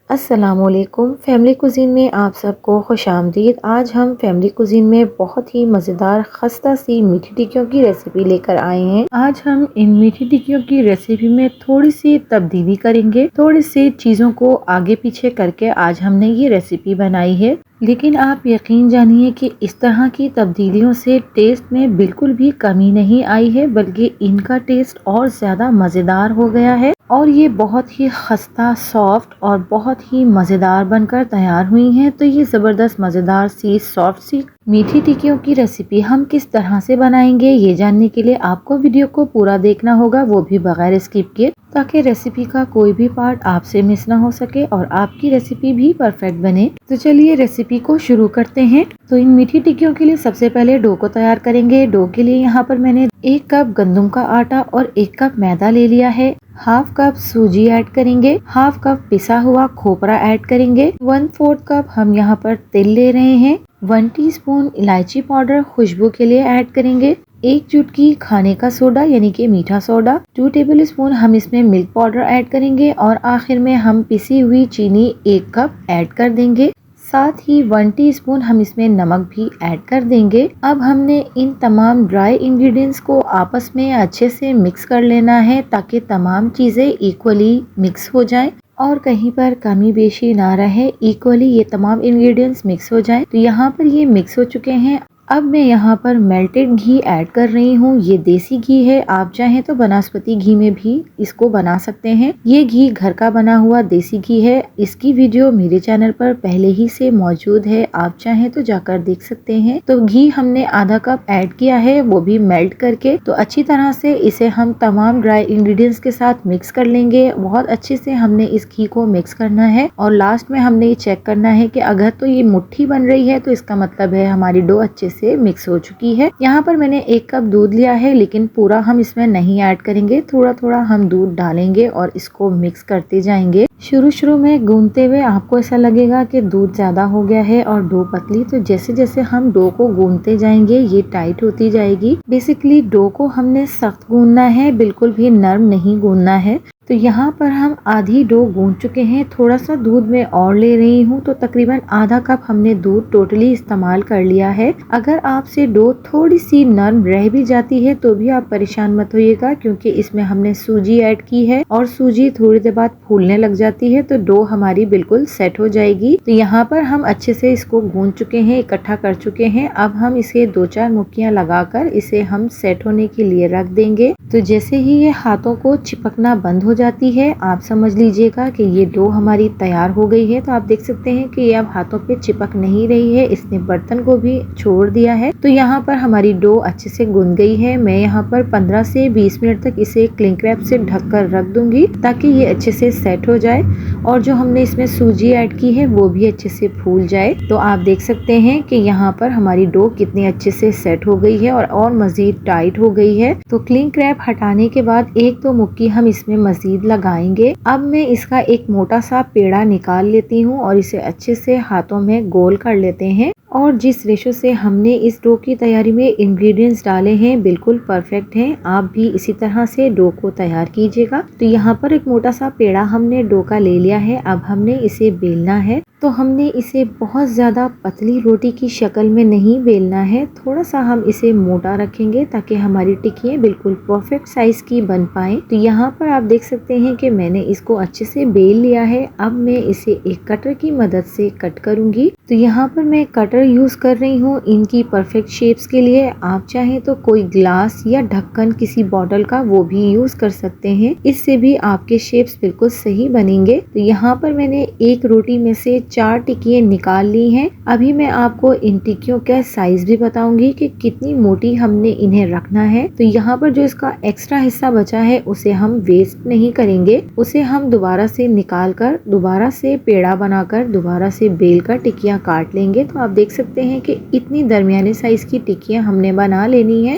अस्सलामुअलैकुम। Family cuisine में आप सबको खुशामदीद। आज हम फैमिली कुज़ीन में बहुत ही मज़ेदार खस्ता सी मीठी टिक्कियों की रेसिपी लेकर आए हैं। आज हम इन मीठी टिक्कियों की रेसिपी में थोड़ी सी तब्दीली करेंगे, थोड़ी सी चीज़ों को आगे पीछे करके आज हमने ये रेसिपी बनाई है। लेकिन आप यकीन जानिए कि इस तरह की तब्दीलियों से टेस्ट में बिल्कुल भी कमी नहीं आई है, बल्कि इनका टेस्ट और ज़्यादा मज़ेदार हो गया है और ये बहुत ही खस्ता, सॉफ्ट और बहुत ही मज़ेदार बनकर तैयार हुई हैं। तो ये ज़बरदस्त मज़ेदार सी सॉफ्ट सी मीठी टिक्कियों की रेसिपी हम किस तरह से बनाएंगे, ये जानने के लिए आपको वीडियो को पूरा देखना होगा, वो भी बगैर स्किप किए, ताकि रेसिपी का कोई भी पार्ट आपसे मिस ना हो सके और आपकी रेसिपी भी परफेक्ट बने। तो चलिए रेसिपी को शुरू करते हैं। तो इन मीठी टिक्कियों के लिए सबसे पहले डो को तैयार करेंगे। डो के लिए यहाँ पर मैंने 1 कप गंदम का आटा और 1 कप मैदा ले लिया है। हाफ कप सूजी ऐड करेंगे, हाफ कप पिसा हुआ खोपरा ऐड करेंगे, 1/4 कप हम यहाँ पर तिल ले रहे हैं, 1 टीस्पून इलायची पाउडर खुशबू के लिए ऐड करेंगे, 1 चुटकी खाने का सोडा यानी कि मीठा सोडा, 2 टेबल स्पून हम इसमें मिल्क पाउडर ऐड करेंगे और आखिर में हम पिसी हुई चीनी 1 कप ऐड कर देंगे। साथ ही 1 टीस्पून हम इसमें नमक भी ऐड कर देंगे। अब हमने इन तमाम ड्राई इंग्रेडिएंट्स को आपस में अच्छे से मिक्स कर लेना है, ताकि तमाम चीज़ें इक्वली मिक्स हो जाएं और कहीं पर कमी बेशी ना रहे, इक्वली ये तमाम इंग्रेडिएंट्स मिक्स हो जाएं। तो यहाँ पर ये मिक्स हो चुके हैं। अब मैं यहाँ पर मेल्टेड घी ऐड कर रही हूँ। ये देसी घी है, आप चाहें तो बनस्पति घी में भी इसको बना सकते हैं। ये घी घर का बना हुआ देसी घी है। इसकी वीडियो मेरे चैनल पर पहले ही से मौजूद है, आप चाहें तो जाकर देख सकते हैं। तो घी हमने आधा कप ऐड किया है, वो भी मेल्ट करके। तो अच्छी तरह से इसे हम तमाम ड्राई इंग्रेडिएंट्स के साथ मिक्स कर लेंगे। बहुत अच्छे से हमने इस घी को मिक्स करना है और लास्ट में हमने ये चेक करना है कि अगर तो ये मुट्ठी बन रही है तो इसका मतलब है हमारी डो अच्छे से मिक्स हो चुकी है। यहाँ पर मैंने 1 कप दूध लिया है, लेकिन पूरा हम इसमें नहीं ऐड करेंगे, थोड़ा थोड़ा हम दूध डालेंगे और इसको मिक्स करते जाएंगे। शुरू में गूंदते हुए आपको ऐसा लगेगा कि दूध ज्यादा हो गया है और डो पतली, तो जैसे जैसे हम डो को गूंदते जाएंगे ये टाइट होती जाएगी। बेसिकली डो को हमने सख्त गूंदना है, बिल्कुल भी नरम नहीं गूंदना है। तो यहाँ पर हम आधी डो गूंद चुके हैं। थोड़ा सा दूध में और ले रही हूँ, तो तकरीबन आधा कप हमने दूध टोटली इस्तेमाल कर लिया है। अगर आपसे डो थोड़ी सी नरम रह भी जाती है तो भी आप परेशान मत होइएगा, क्योंकि इसमें हमने सूजी ऐड की है और सूजी थोड़ी देर बाद फूलने लग जाती है, तो डो हमारी बिल्कुल सेट हो जाएगी। तो यहाँ पर हम अच्छे से इसको गूंद चुके हैं, इकट्ठा कर चुके हैं। अब हम इसे 2-4 मुक्कियाँ लगाकर इसे हम सेट होने के लिए रख देंगे। तो जैसे ही ये हाथों को चिपकना बंद हो जाती है, आप समझ लीजिएगा कि ये डो हमारी तैयार हो गई है। तो आप देख सकते हैं कि ये अब हाथों पे चिपक नहीं रही है, इसने बर्तन को भी छोड़ दिया है। तो यहाँ पर हमारी डो अच्छे से गूंद गई है। मैं यहाँ पर 15 से 20 मिनट तक इसे क्लिंग रैप से ढककर रख दूंगी, ताकि ये अच्छे से सेट हो जाए और जो हमने इसमें सूजी ऐड की है वो भी अच्छे से फूल जाए। तो आप देख सकते हैं कि यहाँ पर हमारी डो कितनी अच्छे से सेट हो गई है और मजीद टाइट हो गई है। तो क्लिंग रैप हटाने के बाद 1-2 मुक्की हम इसमें मजीद लगाएंगे। अब मैं इसका एक मोटा सा पेड़ा निकाल लेती हूँ और इसे अच्छे से हाथों में गोल कर लेते हैं। और जिस रेशो से हमने इस डो की तैयारी में इंग्रेडिएंट्स डाले हैं बिल्कुल परफेक्ट हैं। आप भी इसी तरह से डो को तैयार कीजिएगा। तो यहाँ पर एक मोटा सा पेड़ा हमने डो का ले लिया है। अब हमने इसे बेलना है। तो हमने इसे बहुत ज़्यादा पतली रोटी की शक्ल में नहीं बेलना है, थोड़ा सा हम इसे मोटा रखेंगे ताकि हमारी टिक्कियाँ बिल्कुल परफेक्ट साइज की बन पाए। तो यहाँ पर आप देख सकते हैं कि मैंने इसको अच्छे से बेल लिया है। अब मैं इसे एक कटर की मदद से कट करूंगी। तो यहाँ पर मैं कटर यूज कर रही हूँ इनकी परफेक्ट शेप्स के लिए। आप चाहें तो कोई ग्लास या ढक्कन किसी बॉटल का वो भी यूज कर सकते हैं, इससे भी आपके शेप्स बिल्कुल सही बनेंगे। तो यहाँ पर मैंने एक रोटी में से 4 टिक्कियाँ निकाल ली हैं। अभी मैं आपको इन टिक्कियों का साइज भी बताऊंगी कि कितनी मोटी हमने इन्हें रखना है। तो यहाँ पर जो इसका एक्स्ट्रा हिस्सा बचा है उसे हम वेस्ट नहीं करेंगे, उसे हम दोबारा से निकाल कर दोबारा से पेड़ा बनाकर दोबारा से बेल कर टिक्कियाँ काट लेंगे। तो आप देख सकते हैं कि इतनी दरमियाने साइज की टिक्कियाँ हमने बना लेनी है।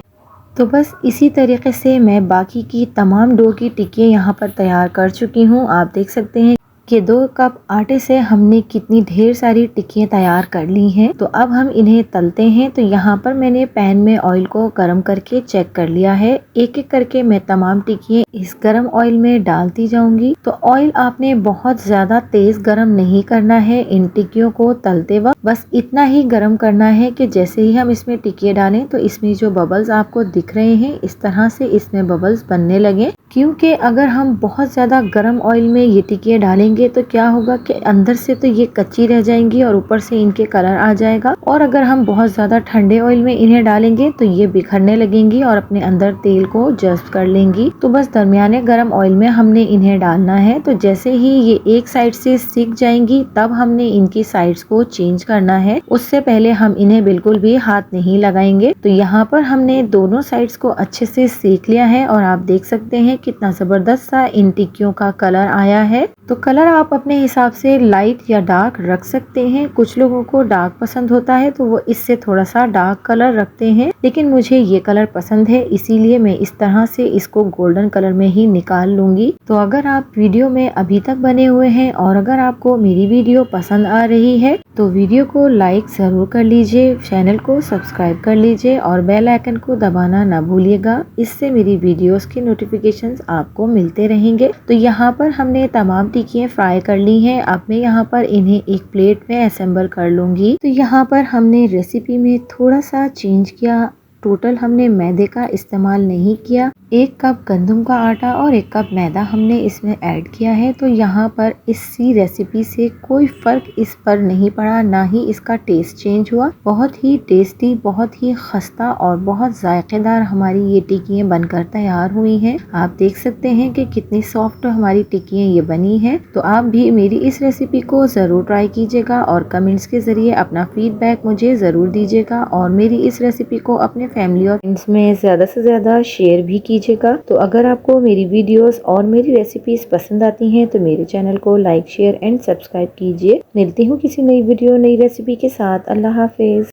तो बस इसी तरीके से मैं बाकी की तमाम डो की टिक्कियाँ यहाँ पर तैयार कर चुकी हूँ। आप देख सकते हैं कि 2 कप आटे से हमने कितनी ढेर सारी टिक्कियाँ तैयार कर ली हैं। तो अब हम इन्हें तलते हैं। तो यहाँ पर मैंने पैन में ऑयल को गर्म करके चेक कर लिया है। एक एक करके मैं तमाम टिक्कियाँ इस गर्म ऑयल में डालती जाऊंगी। तो ऑयल आपने बहुत ज्यादा तेज गर्म नहीं करना है इन टिक्कियों को तलते वक्त, बस इतना ही गर्म करना है कि जैसे ही हम इसमें टिक्कियाँ डालें तो इसमें जो बबल्स आपको दिख रहे हैं इस तरह से इसमें बबल्स बनने लगे। क्योंकि अगर हम बहुत ज़्यादा गर्म ऑयल में ये टिक्कियाँ डालेंगे तो क्या होगा कि अंदर से तो ये कच्ची रह जाएंगी और ऊपर से इनके कलर आ जाएगा, और अगर हम बहुत ज़्यादा ठंडे ऑयल में इन्हें डालेंगे तो ये बिखरने लगेंगी और अपने अंदर तेल को जज्ब कर लेंगी। तो बस दरमियाने गर्म ऑयल में हमने इन्हें डालना है। तो जैसे ही ये एक साइड से सिक जाएंगी तब हमने इनकी साइड्स को चेंज करना है, उससे पहले हम इन्हें बिल्कुल भी हाथ नहीं लगाएंगे। तो यहाँ पर हमने दोनों साइड्स को अच्छे से सेक लिया है और आप देख सकते हैं कितना जबरदस्त सा इन टिक्कियों का कलर आया है। तो कलर आप अपने हिसाब से लाइट या डार्क रख सकते हैं। कुछ लोगों को डार्क पसंद होता है तो वो इससे थोड़ा सा डार्क कलर रखते हैं, लेकिन मुझे ये कलर पसंद है इसीलिए मैं इस तरह से इसको गोल्डन कलर में ही निकाल लूंगी। तो अगर आप वीडियो में अभी तक बने हुए हैं और अगर आपको मेरी वीडियो पसंद आ रही है तो वीडियो को लाइक जरूर कर लीजिए, चैनल को सब्सक्राइब कर लीजिए और बेल आइकन को दबाना ना भूलिएगा। इससे मेरी वीडियोस के नोटिफिकेशंस आपको मिलते रहेंगे। तो यहाँ पर हमने तमाम टिक्कियाँ फ्राई कर ली हैं। अब मैं यहाँ पर इन्हें एक प्लेट में असेंबल कर लूंगी। तो यहाँ पर हमने रेसिपी में थोड़ा सा चेंज किया। टोटल हमने मैदे का इस्तेमाल नहीं किया। 1 कप गंदम का आटा और 1 कप मैदा हमने इसमें ऐड किया है। तो यहाँ पर इसी रेसिपी से कोई फर्क इस पर नहीं पड़ा, ना ही इसका टेस्ट चेंज हुआ। बहुत ही टेस्टी, बहुत ही खस्ता और बहुत जायकेदार हमारी ये टिक्कियाँ बनकर तैयार हुई हैं। आप देख सकते हैं कि कितनी सॉफ्ट हमारी टिक्कियाँ ये बनी है। तो आप भी मेरी इस रेसिपी को जरूर ट्राई कीजिएगा और कमेंट्स के जरिए अपना फीडबैक मुझे जरूर दीजिएगा और मेरी इस रेसिपी को अपने फैमिली और फ्रेंड्स में ज्यादा से ज्यादा शेयर भी कीजिएगा। तो अगर आपको मेरी वीडियोस और मेरी रेसिपीज पसंद आती हैं तो मेरे चैनल को लाइक, शेयर एंड सब्सक्राइब कीजिए। मिलती हूँ किसी नई वीडियो, नई रेसिपी के साथ। अल्लाह हाफिज।